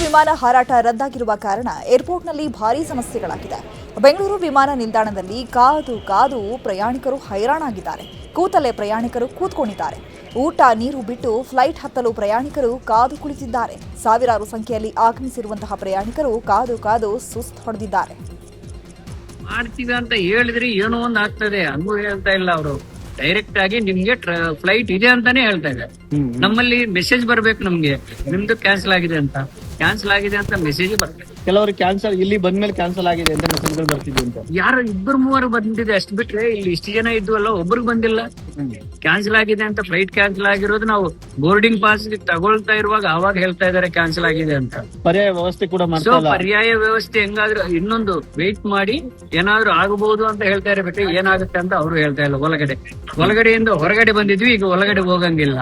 ವಿಮಾನ ಹಾರಾಟ ರದ್ದಾಗಿರುವ ಕಾರಣ ಏರ್ಪೋರ್ಟ್ನಲ್ಲಿ ಭಾರೀ ಸಮಸ್ಯೆಗಳಾಗಿದೆ. ಬೆಂಗಳೂರು ವಿಮಾನ ನಿಲ್ದಾಣದಲ್ಲಿ ಕಾದು ಕಾದು ಪ್ರಯಾಣಿಕರು ಹೈರಾಣಾಗಿದ್ದಾರೆ. ಕೂತಲ್ಲೇ ಪ್ರಯಾಣಿಕರು ಕೂತ್ಕೊಂಡಿದ್ದಾರೆ. ಊಟ ನೀರು ಬಿಟ್ಟು ಫ್ಲೈಟ್ ಹತ್ತಲು ಪ್ರಯಾಣಿಕರು ಕಾದು ಕುಳಿತಿದ್ದಾರೆ. ಸಾವಿರಾರು ಸಂಖ್ಯೆಯಲ್ಲಿ ಆಗಮಿಸಿರುವಂತಹ ಪ್ರಯಾಣಿಕರು ಕಾದು ಕಾದು ಸುಸ್ತು ಹೊಡೆದಿದ್ದಾರೆ. ಮಾಡ್ತೀವಿ ಅಂತ ಹೇಳಿದ್ರಿ ಏನೋ ಒಂದು ಆಗ್ತದೆ ಹಂಗೂ ಹೇಳ್ತಾ ಇಲ್ಲ. ಅವರು ಡೈರೆಕ್ಟ್ ಆಗಿ ನಿಮ್ಗೆ ಫ್ಲೈಟ್ ಇದೆ ಅಂತಾನೆ ಹೇಳ್ತಾ ಇದ್ದಾರೆ. ನಮ್ಮಲ್ಲಿ ಮೆಸೇಜ್ ಬರ್ಬೇಕು, ನಮ್ಗೆ ನಿಮ್ದು ಕ್ಯಾನ್ಸಲ್ ಆಗಿದೆ ಅಂತ ಮೆಸೇಜ್ ಬರ್ಬೇಕು. ಕೆಲವರು ಕ್ಯಾನ್ಸಲ್ ಇಲ್ಲಿ ಬಂದ್ಮೇಲೆ ಕ್ಯಾನ್ಸಲ್ ಆಗಿದೆ ಅಂತ ಮೆಸೇಜ್ಗಳು ಬರ್ತಿದ್ವಿ ಅಂತ. ಯಾರು ಇಬ್ಬರು ಮೂವರು ಬಂದಿದೆ ಅಷ್ಟು ಬಿಟ್ರೆ ಇಲ್ಲಿ ಇಷ್ಟು ಜನ ಇದ್ವಲ್ಲ ಒಬ್ರಿಗೆ ಬಂದಿಲ್ಲ. ಕ್ಯಾನ್ಸಲ್ ಆಗಿದೆ ಅಂತ, ಫ್ಲೈಟ್ ಕ್ಯಾನ್ಸಲ್ ಆಗಿರೋದು ನಾವು ಬೋರ್ಡಿಂಗ್ ಪಾಸ್ ತಗೊಳ್ತಾ ಇರುವಾಗ ಅವಾಗ ಹೇಳ್ತಾ ಇದಾರೆ ಕ್ಯಾನ್ಸಲ್ ಆಗಿದೆ ಅಂತ. ಪರ್ಯಾಯ ವ್ಯವಸ್ಥೆ ಕೂಡ ಸೊ ಪರ್ಯಾಯ ವ್ಯವಸ್ಥೆ ಹೆಂಗಾದ್ರೂ ಇನ್ನೊಂದು ವೇಟ್ ಮಾಡಿ ಏನಾದ್ರು ಆಗಬಹುದು ಅಂತ ಹೇಳ್ತಾ ಇರಬೇಕು. ಏನಾಗುತ್ತೆ ಅಂತ ಅವರು ಹೇಳ್ತಾ ಇಲ್ಲ. ಒಳಗಡೆಯಿಂದ ಹೊರಗಡೆ ಬಂದಿದ್ವಿ, ಈಗ ಒಳಗಡೆ ಹೋಗಂಗಿಲ್ಲ.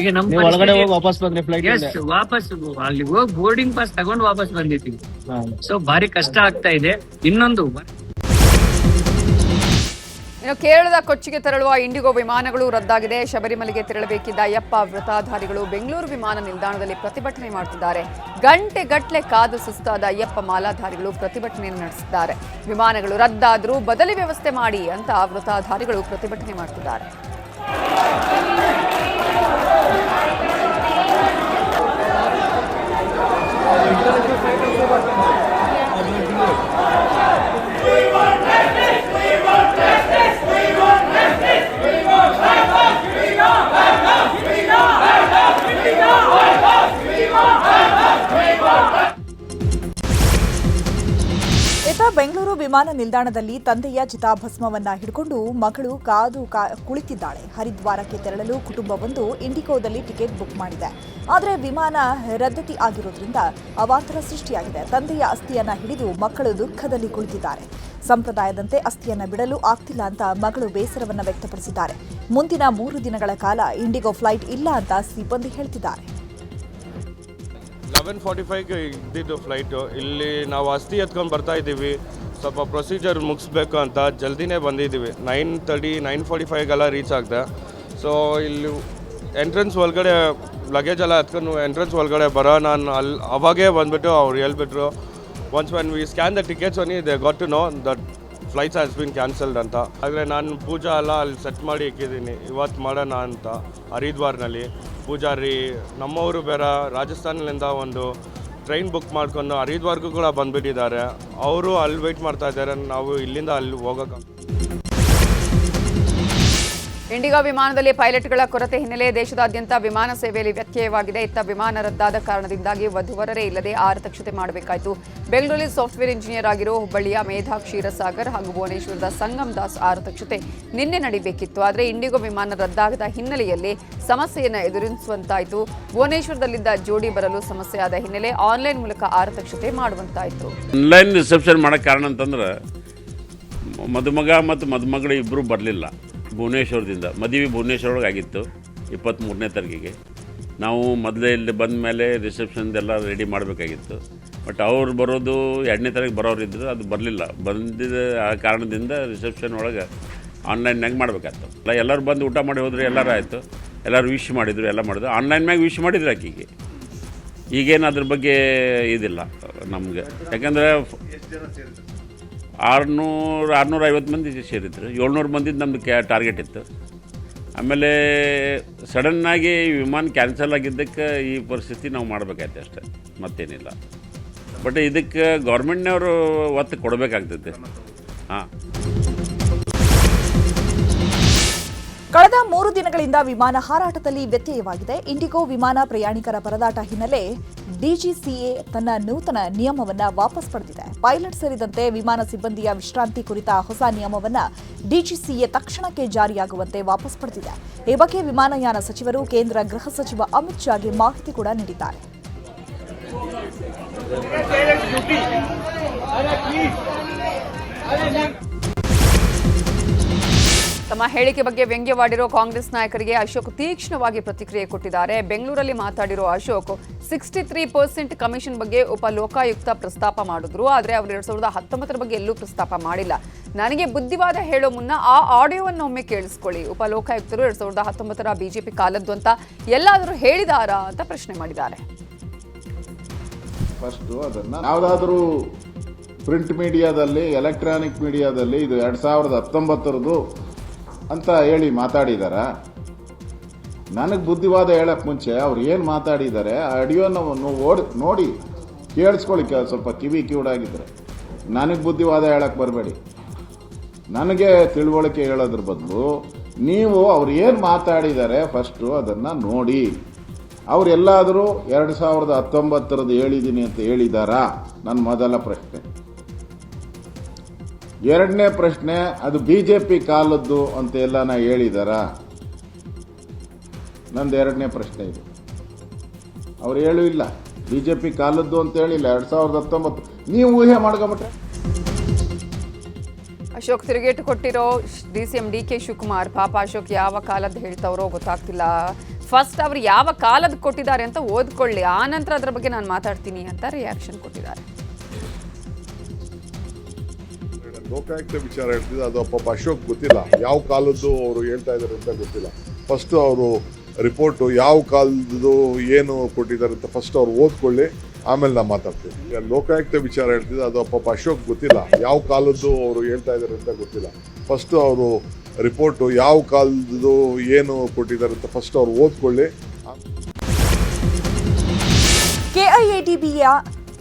ಈಗ ನಮ್ಮ ಒಳಗಡೆ ಹೋಗಿ ವಾಪಸ್ ಬಂದ್ರೆ ಫ್ಲೈಟ್ ವಾಪಸ್ ಅಲ್ಲಿ ಹೋಗಿ ಬೋರ್ಡಿಂಗ್ ಪಾಸ್ ತಗೊಂಡು ವಾಪಸ್ ಬಂದಿದ್ವಿ. ಸೊ ಭಾರಿ ಕಷ್ಟ ಆಗ್ತಾ ಇದೆ. ಇನ್ನೊಂದು ಕೇರಳದ ಕೊಚ್ಚಿಗೆ ತೆರಳುವ ಇಂಡಿಗೋ ವಿಮಾನಗಳು ರದ್ದಾಗಿದೆ. ಶಬರಿಮಲೆಗೆ ತೆರಳಬೇಕಿದ್ದ ಅಯ್ಯಪ್ಪ ವ್ರತಾಧಾರಿಗಳು ಬೆಂಗಳೂರು ವಿಮಾನ ನಿಲ್ದಾಣದಲ್ಲಿ ಪ್ರತಿಭಟನೆ ಮಾಡುತ್ತಿದ್ದಾರೆ. ಗಂಟೆಗಟ್ಟಲೆ ಕಾದು ಸುಸ್ತಾದ ಅಯ್ಯಪ್ಪ ಮಾಲಾಧಾರಿಗಳು ಪ್ರತಿಭಟನೆಯನ್ನು ನಡೆಸಿದ್ದಾರೆ. ವಿಮಾನಗಳು ರದ್ದಾದರೂ ಬದಲಿ ವ್ಯವಸ್ಥೆ ಮಾಡಿ ಅಂತ ವ್ರತಾಧಾರಿಗಳು ಪ್ರತಿಭಟನೆ ಮಾಡುತ್ತಿದ್ದಾರೆ. ಬೆಂಗಳೂರು ವಿಮಾನ ನಿಲ್ದಾಣದಲ್ಲಿ ತಂದೆಯ ಚಿತಾಭಸ್ಮವನ್ನ ಹಿಡಿಕೊಂಡು ಮಗಳು ಕಾದು ಕುಳಿತಿದ್ದಾಳೆ. ಹರಿದ್ವಾರಕ್ಕೆ ತೆರಳಲು ಕುಟುಂಬವೊಂದು ಇಂಡಿಗೋದಲ್ಲಿ ಟಿಕೆಟ್ ಬುಕ್ ಮಾಡಿದೆ. ಆದರೆ ವಿಮಾನ ರದ್ದತಿ ಆಗಿರೋದ್ರಿಂದ ಅವಾಂತರ ಸೃಷ್ಟಿಯಾಗಿದೆ. ತಂದೆಯ ಅಸ್ಥಿಯನ್ನ ಹಿಡಿದು ಮಕ್ಕಳು ದುಃಖದಲ್ಲಿ ಕುಳಿತಿದ್ದಾರೆ. ಸಂಪ್ರದಾಯದಂತೆ ಅಸ್ಥಿಯನ್ನ ಬಿಡಲು ಆಗ್ತಿಲ್ಲ ಅಂತ ಮಗಳು ಬೇಸರವನ್ನ ವ್ಯಕ್ತಪಡಿಸಿದ್ದಾರೆ. ಮುಂದಿನ 3 ದಿನಗಳ ಕಾಲ ಇಂಡಿಗೋ ಫ್ಲೈಟ್ ಇಲ್ಲ ಅಂತ ಸಿಬ್ಬಂದಿ ಹೇಳ್ತಿದ್ದಾರೆ. 11:45ಗೆ ಇದ್ದಿದ್ದು ಫ್ಲೈಟು. ಇಲ್ಲಿ ನಾವು ಅಸ್ಥಿ ಎತ್ಕೊಂಡು ಬರ್ತಾ ಇದ್ದೀವಿ. ಸ್ವಲ್ಪ ಪ್ರೊಸೀಜರ್ ಮುಗಿಸ್ಬೇಕು ಅಂತ ಜಲ್ದಿನೇ ಬಂದಿದ್ದೀವಿ. 9:30 9:45ಗೆಲ್ಲ ರೀಚ್ ಆಗಿದೆ. ಸೊ ಇಲ್ಲಿ ಎಂಟ್ರೆನ್ಸ್ ಒಳಗಡೆ ಲಗೇಜ್ ಎಲ್ಲ ಎತ್ಕೊಂಡು ಎಂಟ್ರೆನ್ಸ್ ಒಳಗಡೆ ಬರೋ ನಾನು ಅವಾಗೇ ಬಂದುಬಿಟ್ಟು ಅವ್ರು ಹೇಳ್ಬಿಟ್ರು, once when we scan the tickets only they got to know that flights has been cancelled ಅಂತ. ಆದರೆ ನಾನು ಪೂಜಾ ಎಲ್ಲ ಅಲ್ಲಿ ಸೆಟ್ ಮಾಡಿ ಇಕ್ಕಿದ್ದೀನಿ, ಇವತ್ತು ಮಾಡೋಣ ಅಂತ. ಹರಿದ್ವಾರ್ನಲ್ಲಿ ಪೂಜಾರಿ ನಮ್ಮವರು ಬೇರೆ ರಾಜಸ್ಥಾನದಿಂದ ಒಂದು ಟ್ರೈನ್ ಬುಕ್ ಮಾಡ್ಕೊಂಡು ಹರಿದ್ವಾರ್ಗೂ ಕೂಡ ಬಂದುಬಿಟ್ಟಿದ್ದಾರೆ. ಅವರು ಅಲ್ಲಿ ವೆಯ್ಟ್ ಮಾಡ್ತಾ ಇದ್ದಾರೆ. ನಾವು ಇಲ್ಲಿಂದ ಅಲ್ಲಿ ಹೋಗೋಕೆ ಇಂಡಿಗೋ ವಿಮಾನದಲ್ಲಿ ಪೈಲಟ್ಗಳ ಕೊರತೆ ಹಿನ್ನೆಲೆ ದೇಶದಾದ್ಯಂತ ವಿಮಾನ ಸೇವೆಯಲ್ಲಿ ವ್ಯತ್ಯಯವಾಗಿದೆ. ಇತ್ತ ವಿಮಾನ ರದ್ದಾದ ಕಾರಣದಿಂದಾಗಿ ವಧುವರರೇ ಇಲ್ಲದೆ ಆರತಕ್ಷತೆ ಮಾಡಬೇಕಾಯಿತು. ಬೆಂಗಳೂರಲ್ಲಿ ಸಾಫ್ಟ್ವೇರ್ ಇಂಜಿನಿಯರ್ ಆಗಿರೋ ಹುಬ್ಬಳ್ಳಿಯ ಮೇಧಾ ಕ್ಷೀರಸಾಗರ್ ಹಾಗೂ ಭುವನೇಶ್ವರದ ಸಂಗಮ್ ದಾಸ್ ಆರತಕ್ಷತೆ ನಿನ್ನೆ ನಡೀಬೇಕಿತ್ತು. ಆದರೆ ಇಂಡಿಗೋ ವಿಮಾನ ರದ್ದಾದ ಹಿನ್ನೆಲೆಯಲ್ಲಿ ಸಮಸ್ಯೆಯನ್ನು ಎದುರಿಸುವಂತಾಯಿತು. ಭುವನೇಶ್ವರದಲ್ಲಿದ್ದ ಜೋಡಿ ಬರಲು ಸಮಸ್ಯೆಯಾದ ಹಿನ್ನೆಲೆ ಆನ್ಲೈನ್ ಮೂಲಕ ಆರತಕ್ಷತೆ ಮಾಡುವಂತಾಯಿತು. ಆನ್ಲೈನ್ ರಿಸೆಪ್ಷನ್ ಮಾಡೋಕ್ಕೆ ಕಾರಣ ಅಂತಂದ್ರೆ ಮದುಮಗ ಮತ್ತು ಮದುಮಗಳು ಇಬ್ಬರು ಬರಲಿಲ್ಲ. ಭುವನೇಶ್ವರದಿಂದ ಮದುವೆ ಭುವನೇಶ್ವರೊಳಗೆ ಆಗಿತ್ತು 23ನೇ ತಾರೀಕಿಗೆ. ನಾವು ಮೊದಲೇ ಇಲ್ಲಿ ಬಂದ ಮೇಲೆ ರಿಸೆಪ್ಷನ್ದೆಲ್ಲ ರೆಡಿ ಮಾಡಬೇಕಾಗಿತ್ತು. ಬಟ್ ಅವ್ರು ಬರೋದು 2ನೇ ತಾರೀಕು ಬರೋರಿದ್ದರು, ಅದು ಬರಲಿಲ್ಲ. ಬಂದಿದ್ದ ಆ ಕಾರಣದಿಂದ ರಿಸೆಪ್ಷನ್ ಒಳಗೆ ಆನ್ಲೈನ್ನಾಗ ಮಾಡಬೇಕಾಯ್ತು. ಎಲ್ಲರೂ ಬಂದು ಊಟ ಮಾಡಿ ಹೋದ್ರೆ ಎಲ್ಲರೂ ಆಯಿತು. ಎಲ್ಲರೂ ವಿಶ್ ಮಾಡಿದರು, ಎಲ್ಲ ಮಾಡಿದ್ರು. ಆನ್ಲೈನ್ ಮ್ಯಾಗ ವಿಶ್ ಮಾಡಿದ್ರು ಆಕೆಗೆ. ಈಗೇನು ಅದ್ರ ಬಗ್ಗೆ ಇದಿಲ್ಲ ನಮಗೆ. ಯಾಕಂದರೆ 650 ಮಂದಿ ಸೇರಿದ್ರು. 700 ಮಂದಿದ್ದು ನಮ್ಮದು ಟಾರ್ಗೆಟ್ ಇತ್ತು. ಆಮೇಲೆ ಸಡನ್ನಾಗಿ ವಿಮಾನ ಕ್ಯಾನ್ಸಲ್ ಆಗಿದ್ದಕ್ಕೆ ಈ ಪರಿಸ್ಥಿತಿ ನಾವು ಮಾಡಬೇಕಾಯ್ತು ಅಷ್ಟೇ, ಮತ್ತೇನಿಲ್ಲ. ಬಟ್ ಇದಕ್ಕೆ ಗೌರ್ಮೆಂಟ್ನವರು ಒತ್ತು ಕೊಡಬೇಕಾಗ್ತೈತೆ. ಹಾಂ, ಕಳೆದ 3 ದಿನಗಳಿಂದ ವಿಮಾನ ಹಾರಾಟದಲ್ಲಿ ವ್ಯತ್ಯಯವಾಗಿದೆ. ಇಂಡಿಗೋ ವಿಮಾನ ಪ್ರಯಾಣಿಕರ ಪರದಾಟ ಹಿನ್ನೆಲೆ ಡಿಜಿಸಿಎ ತನ್ನ ನೂತನ ನಿಯಮವನ್ನ ವಾಪಸ್ ಪಡೆದಿದೆ. ಪೈಲಟ್ ಸೇರಿದಂತೆ ವಿಮಾನ ಸಿಬ್ಬಂದಿಯ ವಿಶ್ರಾಂತಿ ಕುರಿತ ಹೊಸ ನಿಯಮವನ್ನ ಡಿಜಿಸಿಎ ತಕ್ಷಣಕ್ಕೆ ಜಾರಿಯಾಗುವಂತೆ ವಾಪಸ್ ಪಡೆದಿದೆ. ಈ ಬಗ್ಗೆ ವಿಮಾನಯಾನ ಸಚಿವರು ಕೇಂದ್ರ ಗೃಹ ಸಚಿವ ಅಮಿತ್ ಶಾಗೆ ಮಾಹಿತಿ ಕೂಡ ನೀಡಿದ್ದಾರೆ. ತಮ್ಮ ಹೇಳಿಕೆ ಬಗ್ಗೆ ವ್ಯಂಗ್ಯವಾಡಿರೋ ಕಾಂಗ್ರೆಸ್ ನಾಯಕರಿಗೆ ಅಶೋಕ್ ತೀಕ್ಷ್ಣವಾಗಿ ಪ್ರತಿಕ್ರಿಯೆ ಕೊಟ್ಟಿದ್ದಾರೆ. ಬೆಂಗಳೂರಲ್ಲಿ ಮಾತಾಡಿರೋ ಅಶೋಕ್ 63% ಕಮಿಷನ್ ಬಗ್ಗೆ ಉಪ ಲೋಕಾಯುಕ್ತ ಪ್ರಸ್ತಾಪ ಮಾಡಿದ್ರು. ಆದರೆ ಅವರು 2019 ಬಗ್ಗೆ ಎಲ್ಲೂ ಪ್ರಸ್ತಾಪ ಮಾಡಿಲ್ಲ. ನನಗೆ ಬುದ್ಧಿವಾದ ಹೇಳೋ ಮುನ್ನ ಆ ಆಡಿಯೋವನ್ನು ಒಮ್ಮೆ ಕೇಳಿಸ್ಕೊಳ್ಳಿ. ಉಪ ಲೋಕಾಯುಕ್ತರು 2019 ಬಿಜೆಪಿ ಕಾಲದ್ದು ಅಂತ ಎಲ್ಲಾದರೂ ಹೇಳಿದಾರಾ ಅಂತ ಪ್ರಶ್ನೆ ಮಾಡಿದ್ದಾರೆ. ಫಸ್ಟು ಅದನ್ನು ಯಾವುದಾದ್ರೂ ಪ್ರಿಂಟ್ ಮೀಡಿಯಾದಲ್ಲಿ ಎಲೆಕ್ಟ್ರಾನಿಕ್ ಮೀಡಿಯಾದಲ್ಲಿ ಇದು 2019 ಅಂತ ಹೇಳಿ ಮಾತಾಡಿದಾರ. ನನಗೆ ಬುದ್ಧಿವಾದ ಹೇಳಕ್ಕೆ ಮುಂಚೆ ಅವ್ರು ಏನು ಮಾತಾಡಿದ್ದಾರೆ ಆ ಆಡಿಯೋನ ನೋಡಿ ಕೇಳಿಸ್ಕೊಳ್ಳಿ, ಸ್ವಲ್ಪ ಕಿವಿ ಕಿವುಡಾಗಿದ್ರೆ. ನನಗೆ ಬುದ್ಧಿವಾದ ಹೇಳಕ್ಕೆ ಬರಬೇಡಿ, ನನಗೆ ತಿಳುವಳಿಕೆ ಹೇಳೋದ್ರ ಬದಲು ನೀವು ಅವ್ರು ಏನು ಮಾತಾಡಿದ್ದಾರೆ ಫಸ್ಟು ಅದನ್ನು ನೋಡಿ. ಅವರೆಲ್ಲಾದರೂ 2019 ಹೇಳಿದ್ದೀನಿ ಅಂತ ಹೇಳಿದಾರಾ? ನನ್ನ ಮೊದಲ ಪ್ರಶ್ನೆ. ಎರಡನೇ ಪ್ರಶ್ನೆ, ಅದು BJP ಕಾಲದ್ದು ಅಂತ ಎಲ್ಲ ಹೇಳಿದಾರಾ? ನಂದು ಎರಡನೇ ಪ್ರಶ್ನೆ ಇದು. ಅವ್ರು ಹೇಳೂ ಇಲ್ಲ, BJP ಕಾಲದ್ದು ಅಂತ ಹೇಳಿಲ್ಲ. 2019 ನೀವು ಊಹೆ ಮಾಡ್ಕೊಂಬಿಟ್ರೆ. ಅಶೋಕ್ ತಿರುಗೇಟು ಕೊಟ್ಟಿರೋ DCM DK ಶಿವಕುಮಾರ್, ಪಾಪ ಅಶೋಕ್ ಯಾವ ಕಾಲದ ಹೇಳ್ತಾವ್ರೋ ಗೊತ್ತಾಗ್ತಿಲ್ಲ. ಫಸ್ಟ್ ಅವ್ರು ಯಾವ ಕಾಲದ ಕೊಟ್ಟಿದ್ದಾರೆ ಅಂತ ಓದ್ಕೊಳ್ಳಿ, ಆ ನಂತರ ಅದ್ರ ಬಗ್ಗೆ ನಾನು ಮಾತಾಡ್ತೀನಿ ಅಂತ ರಿಯಾಕ್ಷನ್ ಕೊಟ್ಟಿದ್ದಾರೆ. ಲೋಕಾಯುಕ್ತ ವಿಚಾರ ಹೇಳ್ತಿದ್ದೆ, ಅದು ಪಾಪ ಅಶೋಕ್ ಗೊತ್ತಿಲ್ಲ ಯಾವ ಕಾಲದ್ದು ಅವರು ಹೇಳ್ತಾ ಇದ್ದಾರೆ ಅಂತ ಗೊತ್ತಿಲ್ಲ. ಫಸ್ಟ್ ಅವರು ರಿಪೋರ್ಟು ಯಾವ ಕಾಲದ್ದು ಏನು ಕೊಟ್ಟಿದ್ದಾರೆ ಅಂತ ಫಸ್ಟ್ ಅವ್ರು ಓದ್ಕೊಳ್ಳಿ, ಆಮೇಲೆ ನಾನು ಮಾತಾಡ್ತೀನಿ. ಈಗ ಲೋಕಾಯುಕ್ತ ವಿಚಾರ ಹೇಳ್ತಿದ್ದೆ, ಅದು ಪಾಪ ಅಶೋಕ್ ಗೊತ್ತಿಲ್ಲ ಯಾವ ಕಾಲದ್ದು ಅವರು ಹೇಳ್ತಾ ಇದ್ದಾರೆ ಅಂತ ಗೊತ್ತಿಲ್ಲ. ಫಸ್ಟ್ ಅವರು ರಿಪೋರ್ಟು ಯಾವ ಕಾಲದ್ದು ಏನು ಕೊಟ್ಟಿದ್ದಾರೆ ಅಂತ ಫಸ್ಟ್ ಅವ್ರು ಓದ್ಕೊಳ್ಳಿ. ಕೆಐಎಡಿಬಿಯ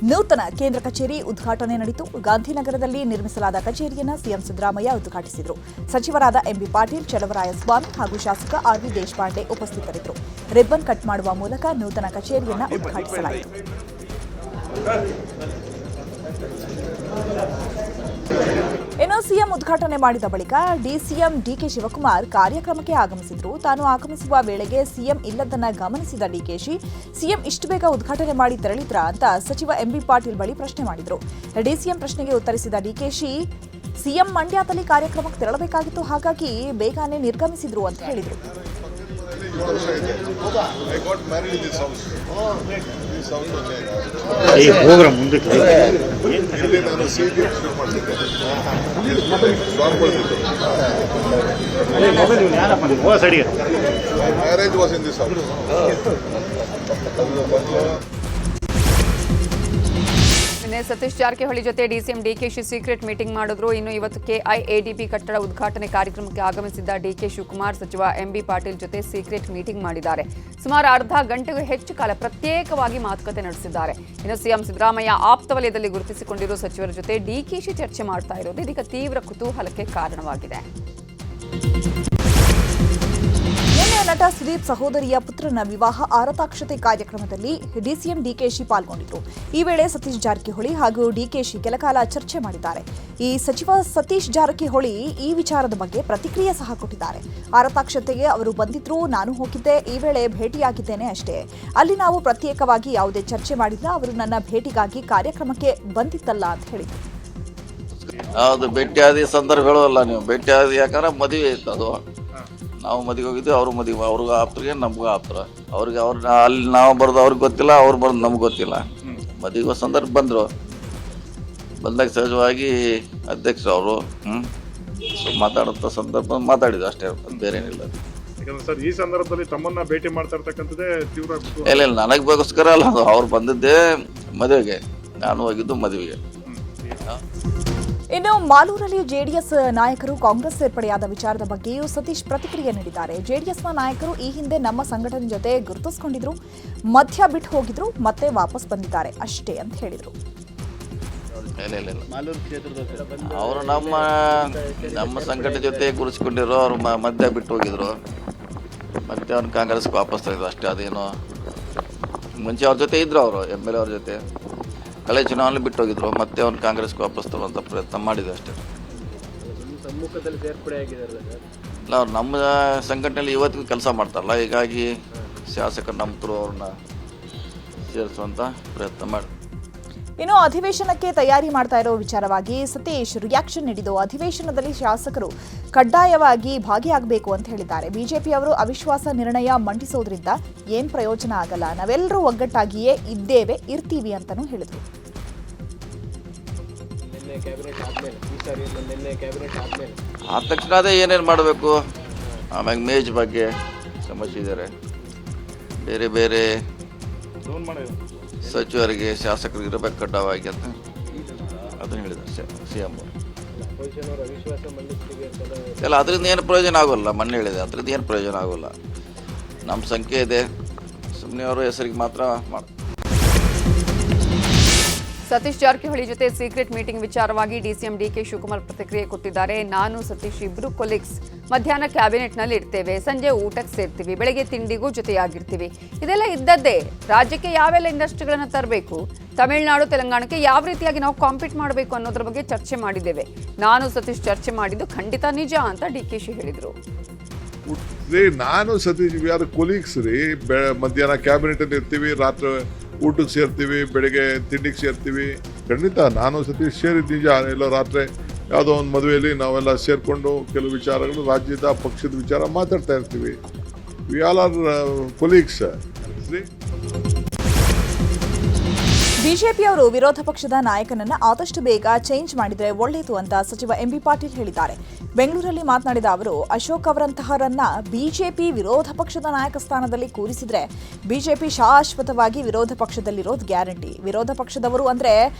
ನೂತನ ಕೇಂದ್ರ ಕಚೇರಿ ಉದ್ಘಾಟನೆ ನಡೆಯಿತು. ಗಾಂಧಿನಗರದಲ್ಲಿ ನಿರ್ಮಿಸಲಾದ ಕಚೇರಿಯನ್ನು ಸಿಎಂ ಸಿದ್ದರಾಮಯ್ಯ ಉದ್ಘಾಟಿಸಿದರು. ಸಚಿವರಾದ ಎಂಬಿ ಪಾಟೀಲ್, ಚಲವರಾಯಸ್ವಾಮಿ ಹಾಗೂ ಶಾಸಕ ಆರ್ವಿ ದೇಶಪಾಂಡೆ ಉಪಸ್ಥಿತರಿದ್ದರು. ರಿಬ್ಬನ್ ಕಟ್ ಮಾಡುವ ಮೂಲಕ ನೂತನ ಕಚೇರಿಯನ್ನು ಉದ್ಘಾಟಿಸಲಾಯಿತು. ಇನ್ನು ಸಿಎಂ ಉದ್ಘಾಟನೆ ಮಾಡಿದ ಬಳಿಕ DCM DK ಶಿವಕುಮಾರ್ ಕಾರ್ಯಕ್ರಮಕ್ಕೆ ಆಗಮಿಸಿದ್ರು. ತಾನು ಆಗಮಿಸುವ ವೇಳೆಗೆ ಸಿಎಂ ಇಲ್ಲದನ್ನ ಗಮನಿಸಿದ DKಶಿ ಸಿಎಂ ಇಷ್ಟು ಬೇಗ ಉದ್ಘಾಟನೆ ಮಾಡಿ ತೆರಳಿದ್ರಾ ಅಂತ ಸಚಿವ ಎಂಬಿ ಪಾಟೀಲ್ ಬಳಿ ಪ್ರಶ್ನೆ ಮಾಡಿದ್ರು. DCM ಪ್ರಶ್ನೆಗೆ ಉತ್ತರಿಸಿದ DKಶಿ ಸಿಎಂ ಮಂಡ್ಯದಲ್ಲಿ ಕಾರ್ಯಕ್ರಮಕ್ಕೆ ತೆರಳಬೇಕಾಗಿತ್ತು, ಹಾಗಾಗಿ ಬೇಗನೆ ನಿರ್ಗಮಿಸಿದ್ರು ಅಂತ ಹೇಳಿದ್ರು. Marriage was in this house. ನಿನ್ನೆ ಸತೀಶ್ ಜಾರಕಿಹೊಳಿ ಜೊತೆ DCM DKಶಿ ಸೀಕ್ರೆಟ್ ಮೀಟಿಂಗ್ ಮಾಡಿದ್ರು. ಇನ್ನು ಇವತ್ತು KIADB ಕಟ್ಟಡ ಉದ್ಘಾಟನೆ ಕಾರ್ಯಕ್ರಮಕ್ಕೆ ಆಗಮಿಸಿದ್ದ DK ಶಿವಕುಮಾರ್ ಸಚಿವ ಎಂಬಿ ಪಾಟೀಲ್ ಜೊತೆ ಸೀಕ್ರೆಟ್ ಮೀಟಿಂಗ್ ಮಾಡಿದ್ದಾರೆ. ಸುಮಾರು ಅರ್ಧ ಗಂಟೆಗೂ ಹೆಚ್ಚು ಕಾಲ ಪ್ರತ್ಯೇಕವಾಗಿ ಮಾತುಕತೆ ನಡೆಸಿದ್ದಾರೆ. ಇನ್ನು ಸಿಎಂ ಸಿದ್ದರಾಮಯ್ಯ ಆಪ್ತ ವಲಯದಲ್ಲಿ ಗುರುತಿಸಿಕೊಂಡಿರುವ ಸಚಿವರ ಜೊತೆ DKಶಿ ಚರ್ಚೆ ಮಾಡ್ತಾ ಇರೋದು ಇದೀಗ ತೀವ್ರ ಕುತೂಹಲಕ್ಕೆ ಕಾರಣವಾಗಿದೆ. ನಿನ್ನೆ ನಟ ಸುದೀಪ್ ಸಹೋದರಿಯ ಪುತ್ರನ ವಿವಾಹ ಆರತಾಕ್ಷತೆ ಕಾರ್ಯಕ್ರಮದಲ್ಲಿ DCM DKಶಿ ಪಾಲ್ಗೊಂಡಿದ್ರು. ಈ ವೇಳೆ ಸತೀಶ್ ಜಾರಕಿಹೊಳಿ ಹಾಗೂ DKಶಿ ಕೆಲಕಾಲ ಚರ್ಚೆ ಮಾಡಿದ್ದಾರೆ. ಈ ಸಚಿವ ಸತೀಶ್ ಜಾರಕಿಹೊಳಿ ಈ ವಿಚಾರದ ಬಗ್ಗೆ ಪ್ರತಿಕ್ರಿಯೆ ಸಹ ಕೊಟ್ಟಿದ್ದಾರೆ. ಆರತಾಕ್ಷತೆಗೆ ಅವರು ಬಂದಿದ್ರು, ನಾನು ಹೋಗಿದ್ದೆ, ಈ ವೇಳೆ ಭೇಟಿಯಾಗಿದ್ದೇನೆ ಅಷ್ಟೇ. ಅಲ್ಲಿ ನಾವು ಪ್ರತ್ಯೇಕವಾಗಿ ಯಾವುದೇ ಚರ್ಚೆ ಮಾಡಿಲ್ಲ, ಅವರು ನನ್ನ ಭೇಟಿಗಾಗಿ ಕಾರ್ಯಕ್ರಮಕ್ಕೆ ಬಂದಿತ್ತಲ್ಲ ಅಂತ ಹೇಳಿದ್ರು. ಹೌದು, ಭೇಟಿಯಾದ ಸಂದರ್ಭಗಳು ಅಲ್ಲ, ನೀವು ಭೇಟಿಯಾದ ಯಾಕಂದ್ರೆ ಮದುವೆ ಇತ್ತು. ಅದು ನಾವು ಮದುವೆ ಹೋಗಿದ್ವಿ, ಅವರು ಮದುವೆ, ಅವ್ರಿಗೂ ಆಪ್ತರಿಗೆ ನಮಗೂ ಆಪ್ತರ. ಅವ್ರಿಗೆ ಅಲ್ಲಿ ನಾವು ಬರೋದು ಅವ್ರಿಗೆ ಗೊತ್ತಿಲ್ಲ, ಅವ್ರು ಬರೋದು ನಮ್ಗೆ ಗೊತ್ತಿಲ್ಲ. ಮದುವೆ ಸಂದರ್ಭ ಬಂದರು, ಬಂದಾಗ ಸಹಜವಾಗಿ ಅಧ್ಯಕ್ಷರು ಅವರು ಮಾತಾಡೋಂಥ ಸಂದರ್ಭ ಮಾತಾಡಿದ್ರು ಅಷ್ಟೇ, ಬೇರೆ ಏನಿಲ್ಲ. ಸರ್, ಈ ಸಂದರ್ಭದಲ್ಲಿ ತಮ್ಮನ್ನ ಭೇಟಿ ಮಾಡ್ತಾ ಇರ್ತಕ್ಕಂಥದ್ದೇ ತೀವ್ರ ಇಲ್ಲ, ನನಗೆ ಗೋಸ್ಕರ ಅಲ್ಲ, ಅವ್ರು ಬಂದಿದ್ದೇ ಮದುವೆಗೆ, ನಾನು ಹೋಗಿದ್ದು ಮದುವೆಗೆ. ಇನ್ನು ಮಾಲೂರಲ್ಲಿ ಜೆಡಿಎಸ್ ನಾಯಕರು ಕಾಂಗ್ರೆಸ್ ಸೇರ್ಪಡೆಯಾದ ವಿಚಾರದ ಬಗ್ಗೆಯೂ ಸತೀಶ್ ಪ್ರತಿಕ್ರಿಯೆ ನೀಡಿದ್ದಾರೆ. ಜೆಡಿಎಸ್ನ ನಾಯಕರು ಈ ಹಿಂದೆ ನಮ್ಮ ಸಂಘಟನೆ ಜೊತೆ ಗುರುತಿಸಿಕೊಂಡಿದ್ರು, ಮಧ್ಯ ಬಿಟ್ಟು ಹೋಗಿದ್ರು, ಮತ್ತೆ ವಾಪಸ್ ಬಂದಿದ್ದಾರೆ ಅಷ್ಟೇ ಅಂತ ಹೇಳಿದರು. ಅವರು ನಮ್ಮ ಸಂಘಟನೆ ಜೊತೆ ಗುರುತಿಸ್ಕೊಂಡಿರೋ, ಅವರು ಮಧ್ಯ ಬಿಟ್ಟು ಹೋಗಿದ್ರು, ಮತ್ತೆ ಅವ್ರು ಕಾಂಗ್ರೆಸ್ಗೆ ವಾಪಸ್ ತಂದಿದ್ರು ಅಷ್ಟೇ. ಅದೇನು ಮುಂಚೆ ಅವ್ರ ಜೊತೆ ಇದ್ರು, ಅವರು MLA ಅವ್ರ ಜೊತೆ ಕಳೆ ಚುನಾವಣೆ ಬಿಟ್ಟು ಹೋಗಿದ್ರು, ಮತ್ತೆ ಅವ್ನು ಕಾಂಗ್ರೆಸ್ಗೆ ವಾಪಸ್ ತರುವಂಥ ಪ್ರಯತ್ನ ಮಾಡಿದ್ರು ಅಷ್ಟೇ. ಇಲ್ಲ, ಅವ್ರು ನಮ್ಮ ಸಂಘಟನೆಯಲ್ಲಿ ಇವತ್ತಿಗೂ ಕೆಲಸ ಮಾಡ್ತಾರಲ್ಲ, ಹೀಗಾಗಿ ಶಾಸಕರು ನಮ್ಮ ಥ್ರೂ ಅವ್ರನ್ನ ಸೇರಿಸುವಂಥ ಪ್ರಯತ್ನ ಮಾಡಿ. ಇನ್ನು ಅಧಿವೇಶನಕ್ಕೆ ತಯಾರಿ ಮಾಡ್ತಾ ಇರೋ ವಿಚಾರವಾಗಿ ಸತೀಶ್ ರಿಯಾಕ್ಷನ್ ನೀಡಿದ್ದು, ಅಧಿವೇಶನದಲ್ಲಿ ಶಾಸಕರು ಕಡ್ಡಾಯವಾಗಿ ಭಾಗಿಯಾಗಬೇಕು ಅಂತ ಹೇಳಿದ್ದಾರೆ. ಬಿಜೆಪಿಯವರು ಅವಿಶ್ವಾಸ ನಿರ್ಣಯ ಮಂಡಿಸೋದ್ರಿಂದ ಏನ್ ಪ್ರಯೋಜನ ಆಗಲ್ಲ, ನಾವೆಲ್ಲರೂ ಒಗ್ಗಟ್ಟಾಗಿಯೇ ಇರ್ತೀವಿ ಅಂತಾನೂ ಹೇಳಿದರು. ಆದ ತಕ್ಷಣ ಅದೇ ಏನೇನು ಮಾಡಬೇಕು, ಆಮ್ಯಾಗ ಮೇಜ್ ಬಗ್ಗೆ ಸಮಸ್ಯೆ ಇದ್ದಾರೆ, ಬೇರೆ ಬೇರೆ ಸಚಿವರಿಗೆ ಶಾಸಕರಿಗೆ ಇರಬೇಕು ಕಡ್ಡಾಯವಾಗಿ ಅಂತ ಅದನ್ನು ಹೇಳಿದ್ದಾರೆ CM ಅವರು. ಎಲ್ಲ ಅದರಿಂದ ಏನು ಪ್ರಯೋಜನ ಆಗೋಲ್ಲ, ಮೊನ್ನೆ ಹೇಳಿದೆ, ಅದರಿಂದ ಏನು ಪ್ರಯೋಜನ ಆಗೋಲ್ಲ. ನಮ್ಮ ಸಂಖ್ಯೆ ಇದೆ, ಸುಮ್ಮನೆ ಅವರ ಹೆಸರಿಗೆ ಮಾತ್ರ ಮಾಡಿ. ಸತೀಶ್ ಜಾರಕಿಹೊಳಿ ಜೊತೆ ಸೀಕ್ರೆಟ್ ಮೀಟಿಂಗ್ ವಿಚಾರವಾಗಿ DCM DK ಶಿವಕುಮಾರ್ ಪ್ರತಿಕ್ರಿಯೆ ಕೊಟ್ಟಿದ್ದಾರೆ. ನಾನು ಸತೀಶ್ ಇಬ್ರು ಕೊಲೀಗ್ಸ್, ಮಧ್ಯಾಹ್ನ ಕ್ಯಾಬಿನೆಟ್ನಲ್ಲಿ ಇರ್ತೇವೆ, ಸಂಜೆ ಊಟಕ್ಕೆ ಸೇರ್ತೀವಿ, ಬೆಳಗ್ಗೆ ತಿಂಡಿಗೂ ಜೊತೆಯಾಗಿರ್ತೀವಿ. ಇದೆಲ್ಲ ಇದ್ದದ್ದೇ. ರಾಜ್ಯಕ್ಕೆ ಯಾವೆಲ್ಲ ಇಂಡಸ್ಟ್ರಿಗಳನ್ನು ತರಬೇಕು, ತಮಿಳುನಾಡು ತೆಲಂಗಾಣಕ್ಕೆ ಯಾವ ರೀತಿಯಾಗಿ ನಾವು ಕಾಂಪೀಟ್ ಮಾಡಬೇಕು ಅನ್ನೋದ್ರ ಬಗ್ಗೆ ಚರ್ಚೆ ಮಾಡಿದ್ದೇವೆ. ನಾನು ಸತೀಶ್ ಚರ್ಚೆ ಮಾಡಿದ್ದು ಖಂಡಿತ ನಿಜ ಅಂತ DKಶಿ ಹೇಳಿದರು. ನಾನು ಸತೀಶ್ ಯಾರು ಕೊಲೀಗ್ಸ್ ರೀ. ಮಧ್ಯಾಹ್ನ ಕ್ಯಾಬಿನೆಟ್ ಅಲ್ಲಿ ಇರ್ತೀವಿ, ರಾತ್ರಿ ಊಟಕ್ಕೆ ಸೇರ್ತೀವಿ, ಬೆಳಗ್ಗೆ ತಿಂಡಿಗೆ ಸೇರ್ತೀವಿ. ಖಂಡಿತ ನಾನು ಸತೀಶ್ ಸೇರಿದ ನಿಜ. ಎಲ್ಲ ರಾತ್ರಿ ಯಾವುದೋ ಒಂದು ಮದುವೆಯಲ್ಲಿ ನಾವೆಲ್ಲ ಸೇರ್ಕೊಂಡು ಕೆಲವು ವಿಚಾರಗಳು, ರಾಜ್ಯದ ಪಕ್ಷದ ವಿಚಾರ ಮಾತಾಡ್ತಾ ಇರ್ತೀವಿ. We all are colleagues. ಬಿಜೆಪಿಯವರು ವಿರೋಧ ಪಕ್ಷದ ನಾಯಕನನ್ನ ಆದಷ್ಟು ಬೇಗ ಚೇಂಜ್ ಮಾಡಿದರೆ ಒಳ್ಳೆಯದು ಅಂತ ಸಚಿವ MB ಪಾಟೀಲ್ ಹೇಳಿದ್ದಾರೆ. ಬೆಂಗಳೂರಲ್ಲಿ ಮಾತನಾಡಿದ ಅವರು, ಅಶೋಕ್ ಅವರಂತಹರನ್ನ ಬಿಜೆಪಿ ವಿರೋಧ ಪಕ್ಷದ ನಾಯಕ ಸ್ಥಾನದಲ್ಲಿ ಕೂರಿಸಿದ್ರೆ ಬಿಜೆಪಿ ಶಾಶ್ವತವಾಗಿ ವಿರೋಧ ಪಕ್ಷದಲ್ಲಿರೋದು ಗ್ಯಾರಂಟಿ. ವಿರೋಧ ಪಕ್ಷದವರು ಅಂದ್ರೆ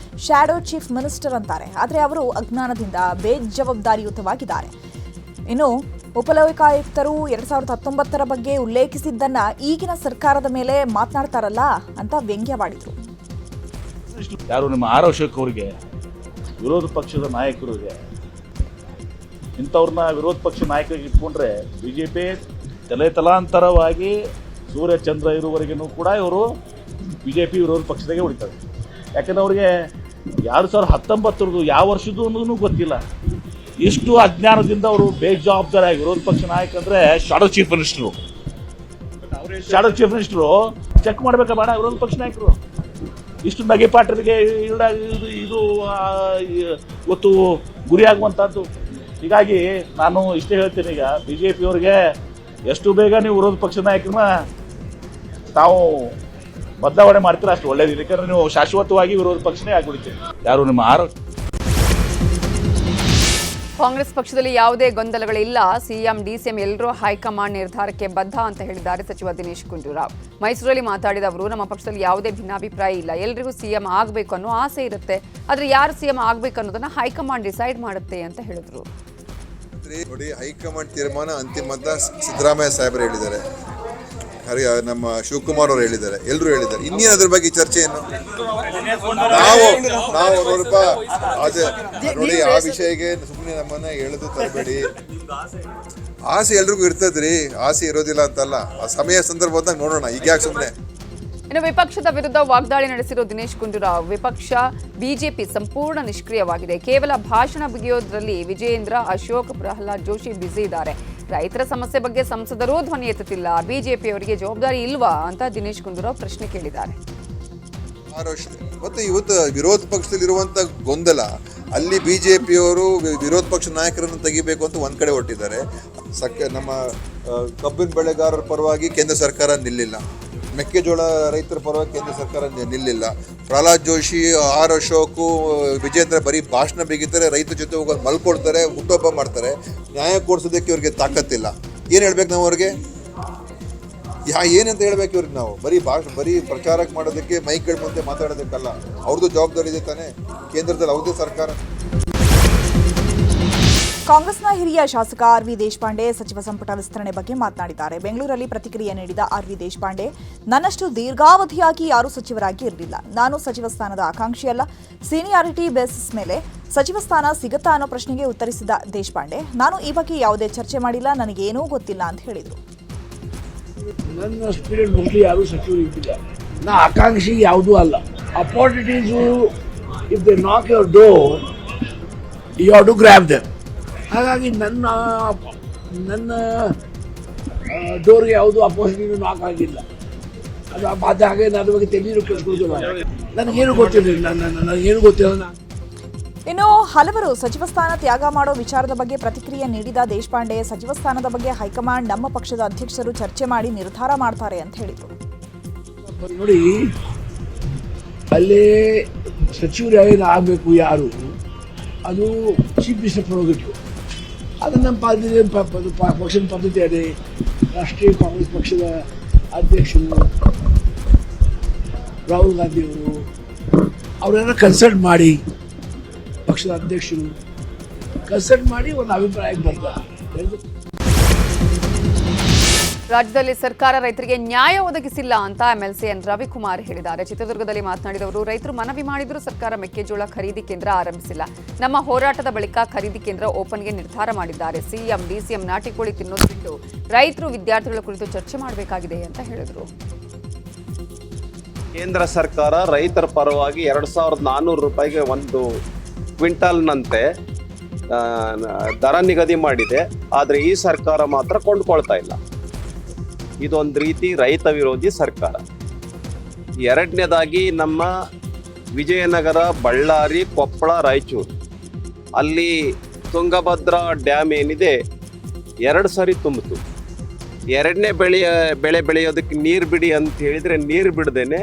ಶ್ಯಾಡೋ ಚೀಫ್ ಮಿನಿಸ್ಟರ್ ಅಂತಾರೆ, ಆದರೆ ಅವರು ಅಜ್ಞಾನದಿಂದ ಬೇಜವಾಬ್ದಾರಿಯುತವಾಗಿದ್ದಾರೆ. ಇನ್ನು ಉಪಲೋಕಾಯುಕ್ತರು 2019 ಬಗ್ಗೆ ಉಲ್ಲೇಖಿಸಿದ್ದನ್ನ ಈಗಿನ ಸರ್ಕಾರದ ಮೇಲೆ ಮಾತನಾಡ್ತಾರಲ್ಲ ಅಂತ ವ್ಯಂಗ್ಯವಾಡಿದ್ರು. ಯಾರು ನಿಮ್ಮ ಅಶೋಕ್ ಅವರಿಗೆ, ವಿರೋಧ ಪಕ್ಷದ ನಾಯಕರಿಗೆ, ಇಂಥವ್ರನ್ನ ವಿರೋಧ ಪಕ್ಷ ನಾಯಕರಿಗೆ ಇಟ್ಕೊಂಡ್ರೆ BJP ತಲಾಂತರವಾಗಿ ಸೂರ್ಯಚಂದ್ರ ಇರುವವರೆಗೂ ಕೂಡ ಇವರು BJP ವಿರೋಧ ಪಕ್ಷದಾಗೆ ಉಳಿತಾರೆ. ಯಾಕಂದ್ರೆ ಅವ್ರಿಗೆ 2019 ಯಾವ ವರ್ಷದ್ದು ಅನ್ನೋದು ಗೊತ್ತಿಲ್ಲ. ಇಷ್ಟು ಅಜ್ಞಾನದಿಂದ ಅವರು ಬೇಜವಾಬ್ದಾರಿಯಾಗಿ ವಿರೋಧ ಪಕ್ಷ ನಾಯಕ ಅಂದರೆ ಶಾಡೋ ಚೀಫ್ ಮಿನಿಸ್ಟರು ಚೆಕ್ ಮಾಡ್ಬೇಕಾ ಬೇಡ ವಿರೋಧ ಪಕ್ಷ ನಾಯಕರು? ಇಷ್ಟು ನಗೆಪಾಟರಿಗೆ ಇದು ಇವತ್ತು ಗುರಿಯಾಗುವಂಥದ್ದು. ಹೀಗಾಗಿ ನಾನು ಇಷ್ಟೇ ಹೇಳ್ತೀನಿ, ಈಗ BJP ಅವರಿಗೆ ಎಷ್ಟು ಬೇಗ ನೀವು ವಿರೋಧ ಪಕ್ಷ ನಾಯಕರನ್ನ ತಾವು ಬದಲಾವಣೆ ಮಾಡ್ತೀರಾ ಅಷ್ಟು ಒಳ್ಳೇದು. ಯಾಕಂದ್ರೆ ನೀವು ಶಾಶ್ವತವಾಗಿ ವಿರೋಧ ಪಕ್ಷನೇ ಆಗಿಬಿಡ್ತೀರಿ. ಯಾರು ನಿಮ್ಮ ಕಾಂಗ್ರೆಸ್ ಪಕ್ಷದಲ್ಲಿ ಯಾವುದೇ ಗೊಂದಲಗಳಿಲ್ಲ. CM DCM ಎಲ್ಲರೂ ಹೈಕಮಾಂಡ್ ನಿರ್ಧಾರಕ್ಕೆ ಬದ್ಧ ಅಂತ ಹೇಳಿದ್ದಾರೆ ಸಚಿವ ದಿನೇಶ್ ಗುಂಡೂರಾವ್. ಮೈಸೂರಲ್ಲಿ ಮಾತಾಡಿದ ಅವರು, ನಮ್ಮ ಪಕ್ಷದಲ್ಲಿ ಯಾವುದೇ ಭಿನ್ನಾಭಿಪ್ರಾಯ ಇಲ್ಲ, ಎಲ್ರಿಗೂ CM ಆಗಬೇಕು ಅನ್ನೋ ಆಸೆ ಇರುತ್ತೆ, ಆದರೆ ಯಾರು CM ಆಗಬೇಕು ಅನ್ನೋದನ್ನ ಹೈಕಮಾಂಡ್ ಡಿಸೈಡ್ ಮಾಡುತ್ತೆ ಅಂತ ಹೇಳಿದ್ರು. ನೋಡಿ, ಹೈಕಮಾಂಡ್ ತೀರ್ಮಾನ ಅಂತಿಮ ಅಂತ ಸಿದ್ದರಾಮಯ್ಯ ಸಾಹೇಬರು ಹೇಳಿದ್ದಾರೆ, ನಮ್ಮ ಶಿವಕುಮಾರ್ ಅವರು ಹೇಳಿದ್ದಾರೆ, ಎಲ್ಲರೂ ಹೇಳಿದ್ದಾರೆ. ಇನ್ನೇನು ಅದ್ರ ಬಗ್ಗೆ ಚರ್ಚೆ ಏನು? ನಾವು ನೋಡಿ, ಆ ವಿಷಯಕ್ಕೆ ಸುಮ್ಮನೆ ನಮ್ಮನ್ನ ಎಳೆದು ತರಬೇಡಿ. ಆಸೆ ಎಲ್ರಿಗೂ ಇರ್ತದ್ರಿ, ಆಸೆ ಇರೋದಿಲ್ಲ ಅಂತಲ್ಲ. ಆ ಸಮಯ ಸಂದರ್ಭ ಬಂದಾಗ ನೋಡೋಣ, ಈಗ ಯಾಕೆ ಸುಮ್ಮನೆ. ಇನ್ನು ವಿಪಕ್ಷದ ವಿರುದ್ಧ ವಾಗ್ದಾಳಿ ನಡೆಸಿರೋ ದಿನೇಶ್ ಗುಂಡೂರಾವ್, ವಿಪಕ್ಷ BJP ಸಂಪೂರ್ಣ ನಿಷ್ಕ್ರಿಯವಾಗಿದೆ, ಕೇವಲ ಭಾಷಣ ಬಿಗಿಯೋದ್ರಲ್ಲಿ ವಿಜಯೇಂದ್ರ, ಅಶೋಕ್, ಪ್ರಹ್ಲಾದ್ ಜೋಶಿ ಬ್ಯುಸಿ ಇದ್ದಾರೆ, ರೈತರ ಸಮಸ್ಯೆ ಬಗ್ಗೆ ಸಂಸದರು ಧ್ವನಿ ಎತ್ತುತ್ತಿಲ್ಲ, BJPಯವರಿಗೆ ಜವಾಬ್ದಾರಿ ಇಲ್ವಾ ಅಂತ ದಿನೇಶ್ ಗುಂಡೂರಾವ್ ಪ್ರಶ್ನೆ ಕೇಳಿದ್ದಾರೆ. ಮತ್ತು ಇವತ್ತು ವಿರೋಧ ಪಕ್ಷದಲ್ಲಿರುವಂಥ ಗೊಂದಲ, ಅಲ್ಲಿ BJPಯವರು ವಿರೋಧ ಪಕ್ಷ ನಾಯಕರನ್ನು ತೆಗಿಬೇಕು ಅಂತ ಒಂದ್ ಕಡೆ ಹೊರಟಿದ್ದಾರೆ. ನಮ್ಮ ಕಬ್ಬಿನ ಬೆಳೆಗಾರರ ಪರವಾಗಿ ಕೇಂದ್ರ ಸರ್ಕಾರ ನಿಲ್ಲಿಲ್ಲ, ಮೆಕ್ಕೆಜೋಳ ರೈತರ ಪರವಾಗಿ ಕೇಂದ್ರ ಸರ್ಕಾರ ನಿಲ್ಲಿಲ್ಲ. ಪ್ರಹ್ಲಾದ್ ಜೋಶಿ, ಅಶೋಕ್, ವಿಜೇಂದ್ರ ಬರೀ ಭಾಷಣ ಬಿಗಿತಾರೆ, ರೈತರ ಜೊತೆ ಹೋಗೋದು ಮಲ್ಕೊಳ್ತಾರೆ, ಹುಟ್ಟುಹಬ್ಬ ಮಾಡ್ತಾರೆ. ನ್ಯಾಯ ಕೊಡಿಸೋದಕ್ಕೆ ಇವ್ರಿಗೆ ತಾಕತ್ತಿಲ್ಲ. ಏನು ಹೇಳ್ಬೇಕು ನಾವು ಅವ್ರಿಗೆ? ಏನಂತ ಹೇಳ್ಬೇಕು ಇವ್ರಿಗೆ ನಾವು? ಬರೀ ಪ್ರಚಾರಕ್ಕೆ ಮಾಡೋದಕ್ಕೆ, ಮೈಕ್ಗಳ ಮುಂದೆ ಮಾತಾಡೋದಕ್ಕಲ್ಲ. ಅವ್ರದ್ದು ಜವಾಬ್ದಾರಿ ಇದೆ ತಾನೇ, ಕೇಂದ್ರದಲ್ಲಿ ಅವ್ರದ್ದು ಸರ್ಕಾರ. ಕಾಂಗ್ರೆಸ್ನ ಹಿರಿಯ ಶಾಸಕ RV ದೇಶಪಾಂಡೆ ಸಚಿವ ಸಂಪುಟ ವಿಸ್ತರಣೆ ಬಗ್ಗೆ ಮಾತನಾಡಿದ್ದಾರೆ. ಬೆಂಗಳೂರಲ್ಲಿ ಪ್ರತಿಕ್ರಿಯೆ ನೀಡಿದ RV ದೇಶಪಾಂಡೆ, ನನ್ನಷ್ಟು ದೀರ್ಘಾವಧಿಯಾಗಿ ಯಾರೂ ಸಚಿವರಾಗಿ ಇರಲಿಲ್ಲ, ನಾನು ಸಚಿವ ಸ್ಥಾನದ ಆಕಾಂಕ್ಷಿಯಲ್ಲ, ಸೀನಿಯಾರಿಟಿ ಬೇಸಿಸ್ ಮೇಲೆ ಸಚಿವ ಸ್ಥಾನ ಸಿಗುತ್ತಾ ಅನ್ನೋ ಪ್ರಶ್ನೆಗೆ ಉತ್ತರಿಸಿದ ದೇಶಪಾಂಡೆ, ನಾನು ಈ ಬಗ್ಗೆ ಯಾವುದೇ ಚರ್ಚೆ ಮಾಡಿಲ್ಲ, ನನಗೇನೂ ಗೊತ್ತಿಲ್ಲ ಅಂತ ಹೇಳಿದರು. ನನ್ನ ಸ್ಪಿರಿಟ್ ಮುಗಿದು ಯಾರೂ ಸಚಿವರು ಇದ್ದಿಲ್ಲ, ನಾ ಆಕಾಂಕ್ಷಿ ಯಾವುದೂ ಅಲ್ಲ. Opportunities if they knock your door you have to grab them. ಹಾಗಾಗಿ ನನ್ನ ಡೋರ್ಗೆ ಯಾವುದೂ ಅಪೋಸಿಟಿವ್ ನಾಕ್ ಆಗಿಲ್ಲ. ಅದು ಹಾಗೆ ನನ್ನ ಬಗ್ಗೆ ತೆಲೀರು ಕೇಳ್ಕೊಳ್ಳೋದಿಲ್ಲ, ನನಗೇನು ಗೊತ್ತಿಲ್ಲ, ನನಗೇನು ಗೊತ್ತಿಲ್ಲ. ಇನ್ನು ಹಲವರು ಸಚಿವ ಸ್ಥಾನ ತ್ಯಾಗ ಮಾಡೋ ವಿಚಾರದ ಬಗ್ಗೆ ಪ್ರತಿಕ್ರಿಯೆ ನೀಡಿದ ದೇಶಪಾಂಡೆ, ಸಚಿವ ಸ್ಥಾನದ ಬಗ್ಗೆ ಹೈಕಮಾಂಡ್ ನಮ್ಮ ಪಕ್ಷದ ಅಧ್ಯಕ್ಷರು ಚರ್ಚೆ ಮಾಡಿ ನಿರ್ಧಾರ ಮಾಡ್ತಾರೆ ಅಂತ ಹೇಳಿದರು. ನೋಡಿ, ಅಲ್ಲೇ ಸಚಿವರು ಆಗಬೇಕು ಯಾರು, ಅದು ಚೀಫ್ ಮಿನಿಸ್ಟರ್ ಪ್ರೋಗಿಟ್ಟು, ಅದು ನಮ್ಮ ಪಕ್ಷದ ಪದ್ಧತಿ ಅದೇ. ರಾಷ್ಟ್ರೀಯ ಕಾಂಗ್ರೆಸ್ ಪಕ್ಷದ ಅಧ್ಯಕ್ಷರು ರಾಹುಲ್ ಗಾಂಧಿಯವರು ಅವರೆಲ್ಲ ಕನ್ಸಲ್ಟ್ ಮಾಡಿ, ಪಕ್ಷದ ಅಧ್ಯಕ್ಷರು ಕನ್ಸಲ್ಟ್ ಮಾಡಿ ಒಂದು ಅಭಿಪ್ರಾಯಕ್ಕೆ ಬರ್ತಾರೆ. ರಾಜ್ಯದಲ್ಲಿ ಸರ್ಕಾರ ರೈತರಿಗೆ ನ್ಯಾಯ ಒದಗಿಸಿಲ್ಲ ಅಂತ MLC ಎನ್ ರವಿಕುಮಾರ್ ಹೇಳಿದ್ದಾರೆ. ಚಿತ್ರದುರ್ಗದಲ್ಲಿ ಮಾತನಾಡಿದವರು, ರೈತರು ಮನವಿ ಮಾಡಿದರೂ ಸರ್ಕಾರ ಮೆಕ್ಕೆಜೋಳ ಖರೀದಿ ಕೇಂದ್ರ ಆರಂಭಿಸಿಲ್ಲ. ನಮ್ಮ ಹೋರಾಟದ ಬಳಿಕ ಖರೀದಿ ಕೇಂದ್ರ ಓಪನ್ಗೆ ನಿರ್ಧಾರ ಮಾಡಿದ್ದಾರೆ. ಸಿಎಂ ಡಿಸಿಎಂ ನಾಟಿ ಕೋಳಿ ತಿನ್ನೋದು ಬಿಟ್ಟು ರೈತರು ವಿದ್ಯಾರ್ಥಿಗಳ ಕುರಿತು ಚರ್ಚೆ ಮಾಡಬೇಕಾಗಿದೆ ಅಂತ ಹೇಳಿದರು. ಕೇಂದ್ರ ಸರ್ಕಾರ ರೈತರ ಪರವಾಗಿ 2,400 ರೂಪಾಯಿಗೆ ಒಂದು ಕ್ವಿಂಟಲ್ನಂತೆ ದರ ನಿಗದಿ ಮಾಡಿದೆ. ಆದರೆ ಈ ಸರ್ಕಾರ ಮಾತ್ರ ಕೊಂಡ್ಕೊಳ್ತಾ ಇಲ್ಲ. ಇದೊಂದು ರೀತಿ ರೈತ ವಿರೋಧಿ ಸರ್ಕಾರ. ಎರಡನೇದಾಗಿ ನಮ್ಮ ವಿಜಯನಗರ, ಬಳ್ಳಾರಿ, ಕೊಪ್ಪಳ, ರಾಯಚೂರು ಅಲ್ಲಿ ತುಂಗಭದ್ರಾ ಡ್ಯಾಮ್ ಏನಿದೆ 2 ಸರಿ ತುಂಬಿತು. ಎರಡನೇ ಬೆಳೆ ಬೆಳೆಯೋದಕ್ಕೆ ನೀರು ಬಿಡಿ ಅಂತ ಹೇಳಿದರೆ ನೀರು ಬಿಡದೇನೆ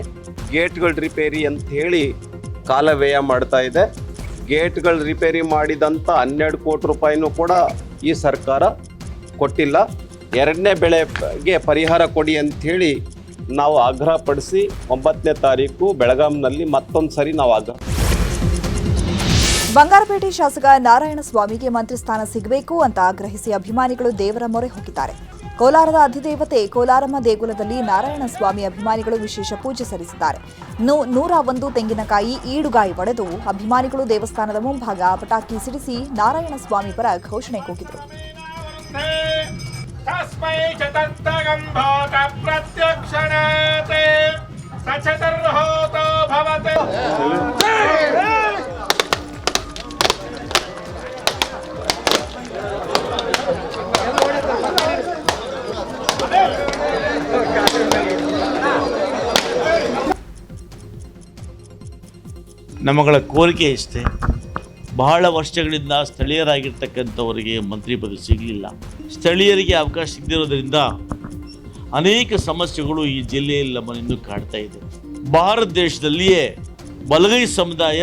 ಗೇಟ್ಗಳ ರಿಪೇರಿ ಅಂತ ಹೇಳಿ ಕಾಲ ವ್ಯಯ ಮಾಡ್ತಾ ಇದೆ. ಗೇಟ್ಗಳ ರಿಪೇರಿ ಮಾಡಿದಂಥ 12 ಕೋಟಿ ರೂಪಾಯಿನೂ ಕೂಡ ಈ ಸರ್ಕಾರ ಕೊಟ್ಟಿಲ್ಲ. ಎರಡನೇ ಬೆಳೆಗೆ ಪರಿಹಾರ ಕೊಡಿ ಅಂಥೇಳಿ ನಾವು ಆಗ್ರಹ ಪಡಿಸಿ 9ನೇ ತಾರೀಕು ಬೆಳಗಾಂನಲ್ಲಿ ಮತ್ತೊಂದು ಸರಿ ನಾವು ಆಗ್ರಹ. ಬಂಗಾರಪೇಟೆ ಶಾಸಕ ನಾರಾಯಣಸ್ವಾಮಿಗೆ ಮಂತ್ರಿ ಸ್ಥಾನ ಸಿಗಬೇಕು ಅಂತ ಆಗ್ರಹಿಸಿ ಅಭಿಮಾನಿಗಳು ದೇವರ ಮೊರೆ ಹೋಗಿದ್ದಾರೆ. ಕೋಲಾರದ ಅಧಿದೇವತೆ ಕೋಲಾರಮ್ಮ ದೇಗುಲದಲ್ಲಿ ನಾರಾಯಣಸ್ವಾಮಿ ಅಭಿಮಾನಿಗಳು ವಿಶೇಷ ಪೂಜೆ ಸಲ್ಲಿಸಿದ್ದಾರೆ. 101 ತೆಂಗಿನಕಾಯಿ ಈಡುಗಾಯಿ ಒಡೆದು ಅಭಿಮಾನಿಗಳು ದೇವಸ್ಥಾನದ ಮುಂಭಾಗ ಪಟಾಕಿ ಸಿಡಿಸಿ ನಾರಾಯಣಸ್ವಾಮಿ ಪರ ಘೋಷಣೆ ಕೂಗಿದರು. ತಸ್ಮೈ ಚತುರ್ಥಗಂಭೋತ ಪ್ರತ್ಯಕ್ಷಣಾತೆ ಸಚತುರ್ಹೋತೋ ಭವತೆ. ನಮ್ಮಗಳ ಕೋರಿಕೆ ಇಷ್ಟೇ. ಬಹಳ ವರ್ಷಗಳಿಂದ ಸ್ಥಳೀಯರಾಗಿರ್ತಕ್ಕಂಥವರಿಗೆ ಮಂತ್ರಿ ಪದವಿ ಸಿಗಲಿಲ್ಲ. ಸ್ಥಳೀಯರಿಗೆ ಅವಕಾಶ ಸಿಗದಿರೋದ್ರಿಂದ ಅನೇಕ ಸಮಸ್ಯೆಗಳು ಈ ಜಿಲ್ಲೆಯಲ್ಲಿ ನಮ್ಮನ್ನು ಕಾಡ್ತಾ ಇದೆ. ಭಾರತ ದೇಶದಲ್ಲಿಯೇ ಬಲಗೈ ಸಮುದಾಯ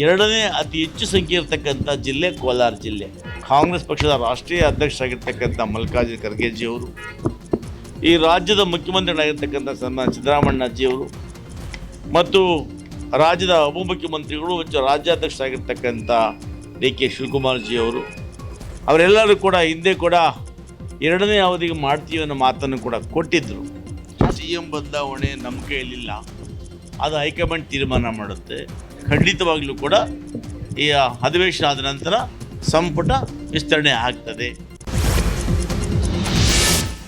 2ನೇ ಅತಿ ಹೆಚ್ಚು ಸಂಖ್ಯೆ ಇರತಕ್ಕಂಥ ಜಿಲ್ಲೆ ಕೋಲಾರ ಜಿಲ್ಲೆ. ಕಾಂಗ್ರೆಸ್ ಪಕ್ಷದ ರಾಷ್ಟ್ರೀಯ ಅಧ್ಯಕ್ಷರಾಗಿರ್ತಕ್ಕಂಥ ಮಲ್ಲಿಕಾರ್ಜುನ ಖರ್ಗೆಜಿಯವರು, ಈ ರಾಜ್ಯದ ಮುಖ್ಯಮಂತ್ರಿಗಳಾಗಿರ್ತಕ್ಕಂಥ ಸನ್ಮಾನ್ಯ ಸಿದ್ದರಾಮಣ್ಣಜಿಯವರು ಮತ್ತು ರಾಜ್ಯದ ಉಪಮುಖ್ಯಮಂತ್ರಿಗಳು ಮತ್ತು ರಾಜ್ಯಾಧ್ಯಕ್ಷರಾಗಿರ್ತಕ್ಕಂಥ DK ಶಿವಕುಮಾರ್ಜಿಯವರು ಅವರೆಲ್ಲರೂ ಕೂಡ ಹಿಂದೆ ಕೂಡ 2ನೇ ಅವಧಿಗೆ ಮಾಡ್ತೀವಿ ಅನ್ನೋ ಮಾತನ್ನು ಕೂಡ ಕೊಟ್ಟಿದ್ದರು. CM ಬದಲಾವಣೆ ನಮ್ಮ ಕೈಯಲ್ಲಿಲ್ಲ, ಅದು ಹೈಕಮಾಂಡ್ ತೀರ್ಮಾನ ಮಾಡುತ್ತೆ. ಖಂಡಿತವಾಗಲೂ ಕೂಡ ಈ ಅಧಿವೇಶನ ಆದ ನಂತರ ಸಂಪುಟ ವಿಸ್ತರಣೆ ಆಗ್ತದೆ.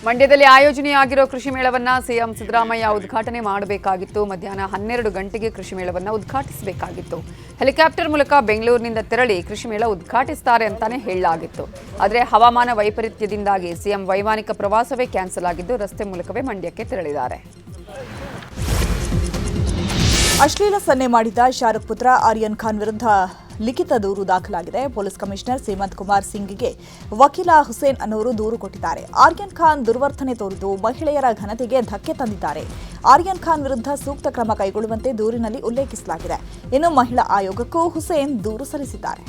ಮಂಡ್ಯದಲ್ಲಿ ಆಯೋಜನೆಯಾಗಿರೋ ಕೃಷಿ ಮೇಳವನ್ನ ಸಿಎಂ ಸಿದ್ದರಾಮಯ್ಯ ಉದ್ಘಾಟನೆ ಮಾಡಬೇಕಾಗಿತ್ತು. ಮಧ್ಯಾಹ್ನ 12 ಗಂಟೆಗೆ ಕೃಷಿ ಮೇಳವನ್ನ ಉದ್ಘಾಟಿಸಬೇಕಾಗಿತ್ತು. ಹೆಲಿಕಾಪ್ಟರ್ ಮೂಲಕ ಬೆಂಗಳೂರಿನಿಂದ ತೆರಳಿ ಕೃಷಿ ಮೇಳ ಉದ್ಘಾಟಿಸುತ್ತಾರೆ ಅಂತಾನೆ ಹೇಳಲಾಗಿತ್ತು. ಆದರೆ ಹವಾಮಾನ ವೈಪರೀತ್ಯದಿಂದಾಗಿ ಸಿಎಂ ವೈಮಾನಿಕ ಪ್ರವಾಸವೇ ಕ್ಯಾನ್ಸಲ್ ಆಗಿದ್ದು ರಸ್ತೆ ಮೂಲಕವೇ ಮಂಡ್ಯಕ್ಕೆ ತೆರಳಿದ್ದಾರೆ. ಅಶ್ಲೀಲ ಸನ್ನೆ ಮಾಡಿದ ಶಾರುಖ್ ಪುತ್ರ ಆರ್ಯನ್ ಖಾನ್ ವಿರುದ್ಧ ಲಿಖಿತ ದೂರು ದಾಖಲಾಗಿದೆ. ಪೊಲೀಸ್ ಕಮಿಷನರ್ ಹೇಮಂತ್ ಕುಮಾರ್ ಸಿಂಗ್ಗೆ ವಕೀಲ ಹುಸೇನ್ ಅನ್ನೋರು ದೂರು ಕೊಟ್ಟಿದ್ದಾರೆ. ಆರ್ಯನ್ ಖಾನ್ ದುರ್ವರ್ತನೆ ತೋರಿದು ಮಹಿಳೆಯರ ಘನತೆಗೆ ಧಕ್ಕೆ ತಂದಿದ್ದಾರೆ. ಆರ್ಯನ್ ಖಾನ್ ವಿರುದ್ಧ ಸೂಕ್ತ ಕ್ರಮ ಕೈಗೊಳ್ಳುವಂತೆ ದೂರಿನಲ್ಲಿ ಉಲ್ಲೇಖಿಸಲಾಗಿದೆ. ಇನ್ನು ಮಹಿಳಾ ಆಯೋಗಕ್ಕೂ ಹುಸೇನ್ ದೂರು ಸಲ್ಲಿಸಿದ್ದಾರೆ.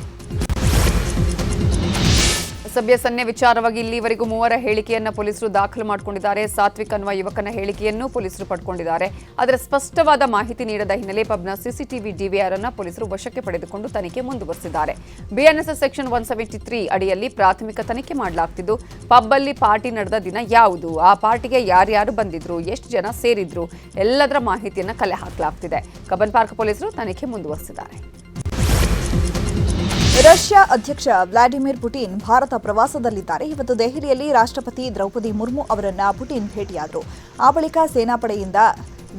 ಸಭ್ಯ ಸನ್ನೆ ವಿಚಾರವಾಗಿ ಇಲ್ಲಿವರೆಗೂ 3 ಹೇಳಿಕೆಯನ್ನು ಪೊಲೀಸರು ದಾಖಲು ಮಾಡಿಕೊಂಡಿದ್ದಾರೆ. ಸಾತ್ವಿಕ್ ಅನ್ನುವ ಯುವಕನ ಹೇಳಿಕೆಯನ್ನು ಪೊಲೀಸರು ಪಡ್ಕೊಂಡಿದ್ದಾರೆ. ಆದರೆ ಸ್ಪಷ್ಟವಾದ ಮಾಹಿತಿ ನೀಡದ ಹಿನ್ನೆಲೆ ಪಬ್ನ ಸಿಸಿಟಿವಿ ಡಿವಿಆರ್ ಅನ್ನು ಪೊಲೀಸರು ವಶಕ್ಕೆ ಪಡೆದುಕೊಂಡು ತನಿಖೆ ಮುಂದುವರೆಸಿದ್ದಾರೆ. BNSS ಸೆಕ್ಷನ್ 173 ಅಡಿಯಲ್ಲಿ ಪ್ರಾಥಮಿಕ ತನಿಖೆ ಮಾಡಲಾಗ್ತಿದ್ದು, ಪಬ್ ಅಲ್ಲಿ ಪಾರ್ಟಿ ನಡೆದ ದಿನ ಯಾವುದು, ಆ ಪಾರ್ಟಿಗೆ ಯಾರ್ಯಾರು ಬಂದಿದ್ರು, ಎಷ್ಟು ಜನ ಸೇರಿದ್ರು, ಎಲ್ಲದರ ಮಾಹಿತಿಯನ್ನು ಕಲೆ ಹಾಕಲಾಗ್ತಿದೆ. ಕಬ್ಬನ್ ಪಾರ್ಕ್ ಪೊಲೀಸರು ತನಿಖೆ ಮುಂದುವರೆಸಿದ್ದಾರೆ. ರಷ್ಯಾ ಅಧ್ಯಕ್ಷ ವ್ಲಾಡಿಮಿರ್ ಪುಟಿನ್ ಭಾರತ ಪ್ರವಾಸದಲ್ಲಿದ್ದಾರೆ. ಇವತ್ತು ದೆಹಲಿಯಲ್ಲಿ ರಾಷ್ಟ್ರಪತಿ ದ್ರೌಪದಿ ಮುರ್ಮು ಅವರನ್ನ ಪುಟಿನ್ ಭೇಟಿಯಾದರು. ಆ ಬಳಿಕ ಸೇನಾಪಡೆಯಿಂದ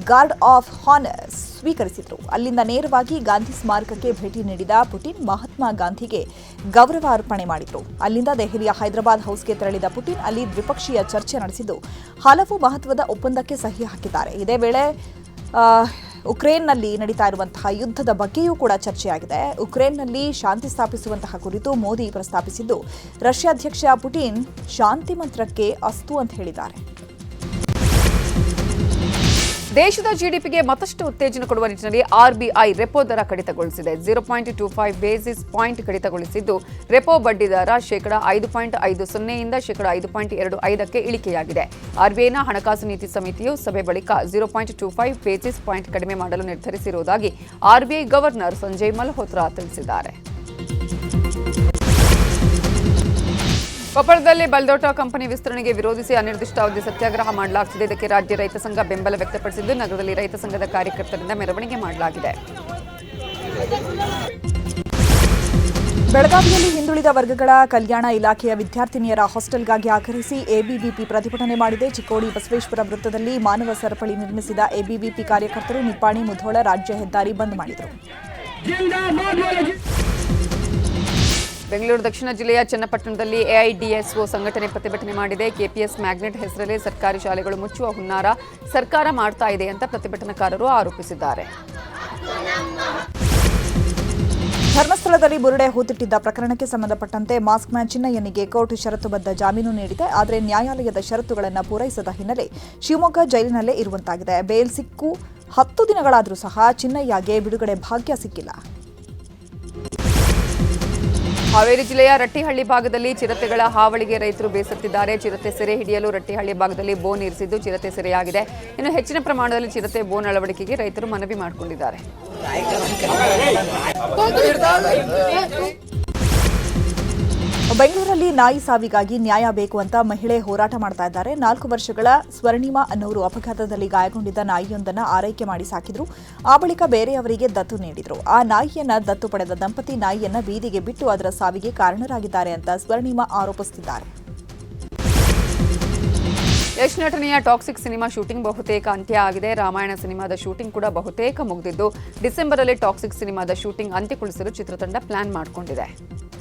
ಗಾರ್ಡ್ ಆಫ್ ಹಾನರ್ ಸ್ವೀಕರಿಸಿದರು. ಅಲ್ಲಿಂದ ನೇರವಾಗಿ ಗಾಂಧಿ ಸ್ಮಾರಕಕ್ಕೆ ಭೇಟಿ ನೀಡಿದ ಪುಟಿನ್ ಮಹಾತ್ಮ ಗಾಂಧಿಗೆ ಗೌರವ ಅರ್ಪಣೆ ಮಾಡಿದರು. ಅಲ್ಲಿಂದ ದೆಹಲಿಯ ಹೈದರಾಬಾದ್ ಹೌಸ್ಗೆ ತೆರಳಿದ ಪುಟಿನ್ ಅಲ್ಲಿ ದ್ವಿಪಕ್ಷೀಯ ಚರ್ಚೆ ನಡೆಸಿದ್ದು ಹಲವು ಮಹತ್ವದ ಒಪ್ಪಂದಕ್ಕೆ ಸಹಿ ಹಾಕಿದ್ದಾರೆ. ಇದೇ ವೇಳೆ ಉಕ್ರೇನ್ನಲ್ಲಿ ನಡೀತಾ ಇರುವಂತಹ ಯುದ್ಧದ ಬಗ್ಗೆಯೂ ಕೂಡ ಚರ್ಚೆಯಾಗಿದೆ. ಉಕ್ರೇನ್ನಲ್ಲಿ ಶಾಂತಿ ಸ್ಥಾಪಿಸುವಂತಹ ಕುರಿತು ಮೋದಿ ಪ್ರಸ್ತಾಪಿಸಿದ್ದು, ರಷ್ಯಾ ಅಧ್ಯಕ್ಷ ಪುಟಿನ್ ಶಾಂತಿ ಮಂತ್ರಕ್ಕೆ ಅಸ್ತು ಅಂತ ಹೇಳಿದ್ದಾರೆ. ದೇಶದ ಜಿಡಿಪಿಗೆ ಮತ್ತಷ್ಟು ಉತ್ತೇಜನ ಕೊಡುವ ನಿಟ್ಟಿನಲ್ಲಿ ಆರ್ಬಿಐ ರೆಪೋ ದರ ಕಡಿತಗೊಳಿಸಿದೆ. 0.25 ಬೇಸಿಸ್ ಪಾಯಿಂಟ್ ಕಡಿತಗೊಳಿಸಿದ್ದು, ರೆಪೋ ಬಡ್ಡಿ ದರ ಶೇಕಡ 5.50 ಇಂದ ಶೇಕಡ 5.25ಕ್ಕೆ ಇಳಿಕೆಯಾಗಿದೆ. ಆರ್ಬಿಐನ ಹಣಕಾಸು ನೀತಿ ಸಮಿತಿಯು ಸಭೆ ಬಳಿಕ 0.25 ಬೇಸಿಸ್ ಪಾಯಿಂಟ್ ಕಡಿಮೆ ಮಾಡಲು ನಿರ್ಧರಿಸಿರುವುದಾಗಿ ಆರ್ಬಿಐ ಗವರ್ನರ್ ಸಂಜಯ್ ಮಲ್ಹೋತ್ರಾ ತಿಳಿಸಿದ್ದಾರೆ. ಕೊಪ್ಪಳದಲ್ಲಿ ಬಲ್ದೋಟ ಕಂಪನಿ ವಿಸ್ತರಣೆಗೆ ವಿರೋಧಿಸಿ ಅನಿರ್ದಿಷ್ಟಾವಧಿ ಸತ್ಯಾಗ್ರಹ ಮಾಡಲಾಗುತ್ತಿದೆ. ಇದಕ್ಕೆ ರಾಜ್ಯ ರೈತ ಸಂಘ ಬೆಂಬಲ ವ್ಯಕ್ತಪಡಿಸಿದ್ದು, ನಗರದಲ್ಲಿ ರೈತ ಸಂಘದ ಕಾರ್ಯಕರ್ತರಿಂದ ಮೆರವಣಿಗೆ ಮಾಡಲಾಗಿದೆ. ಬೆಳಗಾವಿಯಲ್ಲಿ ಹಿಂದುಳಿದ ವರ್ಗಗಳ ಕಲ್ಯಾಣ ಇಲಾಖೆಯ ವಿದ್ಯಾರ್ಥಿನಿಯರ ಹಾಸ್ಟೆಲ್ಗಾಗಿ ಆಗ್ರಹಿಸಿ ಎಬಿವಿಪಿ ಪ್ರತಿಭಟನೆ ಮಾಡಿದೆ. ಚಿಕ್ಕೋಡಿ ಬಸವೇಶ್ವರ ವೃತ್ತದಲ್ಲಿ ಮಾನವ ಸರಪಳಿ ನಿರ್ಮಿಸಿದ ಎಬಿವಿಪಿ ಕಾರ್ಯಕರ್ತರು ನಿಪ್ಪಾಣಿ ಮುಧೋಳ ರಾಜ್ಯ ಹೆದ್ದಾರಿ ಬಂದ್ ಮಾಡಿದರು. ಬೆಂಗಳೂರು ದಕ್ಷಿಣ ಜಿಲ್ಲೆಯ ಚನ್ನಪಟ್ಟಣದಲ್ಲಿ ಎಐಡಿಎಸ್ಒ ಸಂಘಟನೆ ಪ್ರತಿಭಟನೆ ಮಾಡಿದೆ. ಕೆಪಿಎಸ್ ಮ್ಯಾಗ್ನೆಟ್ ಹೆಸರಲ್ಲಿ ಸರ್ಕಾರಿ ಶಾಲೆಗಳು ಮುಚ್ಚುವ ಹುನ್ನಾರ ಸರ್ಕಾರ ಮಾಡ್ತಾ ಇದೆ ಅಂತ ಪ್ರತಿಭಟನಾಕಾರರು ಆರೋಪಿಸಿದ್ದಾರೆ. ಧರ್ಮಸ್ಥಳದಲ್ಲಿ ಬುರುಡೆ ಹೂತಿಟ್ಟಿದ್ದ ಪ್ರಕರಣಕ್ಕೆ ಸಂಬಂಧಪಟ್ಟಂತೆ ಮಾಸ್ಕ್ ಮ್ಯಾನ್ ಚಿನ್ನಯ್ಯನಿಗೆ ಕೋರ್ಟ್ ಷರತ್ತುಬದ್ಧ ಜಾಮೀನು ನೀಡಿದೆ. ಆದರೆ ನ್ಯಾಯಾಲಯದ ಷರತ್ತುಗಳನ್ನು ಪೂರೈಸದ ಹಿನ್ನೆಲೆ ಶಿವಮೊಗ್ಗ ಜೈಲಿನಲ್ಲೇ ಇರುವಂತಾಗಿದೆ. ಬೇಲ್ ಸಿಕ್ಕು 10 ದಿನಗಳಾದರೂ ಸಹ ಚಿನ್ನಯ್ಯಗೆ ಬಿಡುಗಡೆ ಭಾಗ್ಯ ಸಿಕ್ಕಿಲ್ಲ. ಹಾವೇರಿ ಜಿಲ್ಲೆಯ ರಟ್ಟಿಹಳ್ಳಿ ಭಾಗದಲ್ಲಿ ಚಿರತೆಗಳ ಹಾವಳಿಗೆ ರೈತರು ಬೇಸತ್ತಿದ್ದಾರೆ. ಚಿರತೆ ಸೆರೆ ಹಿಡಿಯಲು ರಟ್ಟಿಹಳ್ಳಿ ಭಾಗದಲ್ಲಿ ಬೋನ್ ಇರಿಸಿದ್ದು ಚಿರತೆ ಸೆರೆಯಾಗಿದೆ. ಇನ್ನು ಹೆಚ್ಚಿನ ಪ್ರಮಾಣದಲ್ಲಿ ಚಿರತೆ ಬೋನ್ ಅಳವಡಿಕೆಗೆ ರೈತರು ಮನವಿ ಮಾಡಿಕೊಂಡಿದ್ದಾರೆ. ಬೆಂಗಳೂರಲ್ಲಿ ನಾಯಿ ಸಾವಿಗಾಗಿ ನ್ಯಾಯ ಬೇಕು ಅಂತ ಮಹಿಳೆ ಹೋರಾಟ ಮಾಡ್ತಾ ಇದ್ದಾರೆ. 4 ವರ್ಷಗಳ ಸ್ವರ್ಣಿಮಾ ಅನ್ನೋರು ಅಪಘಾತದಲ್ಲಿ ಗಾಯಗೊಂಡಿದ್ದ ನಾಯಿಯೊಂದನ್ನು ಆರೈಕೆ ಮಾಡಿ ಸಾಕಿದ್ರು. ಆ ಬಳಿಕ ಬೇರೆಯವರಿಗೆ ದತ್ತು ನೀಡಿದ್ರು. ಆ ನಾಯಿಯನ್ನ ದತ್ತು ಪಡೆದ ದಂಪತಿ ನಾಯಿಯನ್ನ ಬೀದಿಗೆ ಬಿಟ್ಟು ಅದರ ಸಾವಿಗೆ ಕಾರಣರಾಗಿದ್ದಾರೆ ಅಂತ ಸ್ವರ್ಣಿಮಾ ಆರೋಪಿಸುತ್ತಿದ್ದಾರೆ. ಯಶ್ ನಟನೆಯ ಟಾಕ್ಸಿಕ್ ಸಿನಿಮಾ ಶೂಟಿಂಗ್ ಬಹುತೇಕ ಅಂತ್ಯ ಆಗಿದೆ. ರಾಮಾಯಣ ಸಿನಿಮಾದ ಶೂಟಿಂಗ್ ಕೂಡ ಬಹುತೇಕ ಮುಗಿದಿದ್ದು, ಡಿಸೆಂಬರ್ ಅಲ್ಲಿ ಟಾಕ್ಸಿಕ್ ಸಿನಿಮಾದ ಶೂಟಿಂಗ್ ಅಂತ್ಯಗೊಳಿಸಲು ಚಿತ್ರತಂಡ ಪ್ಲಾನ್ ಮಾಡಿಕೊಂಡಿದೆ.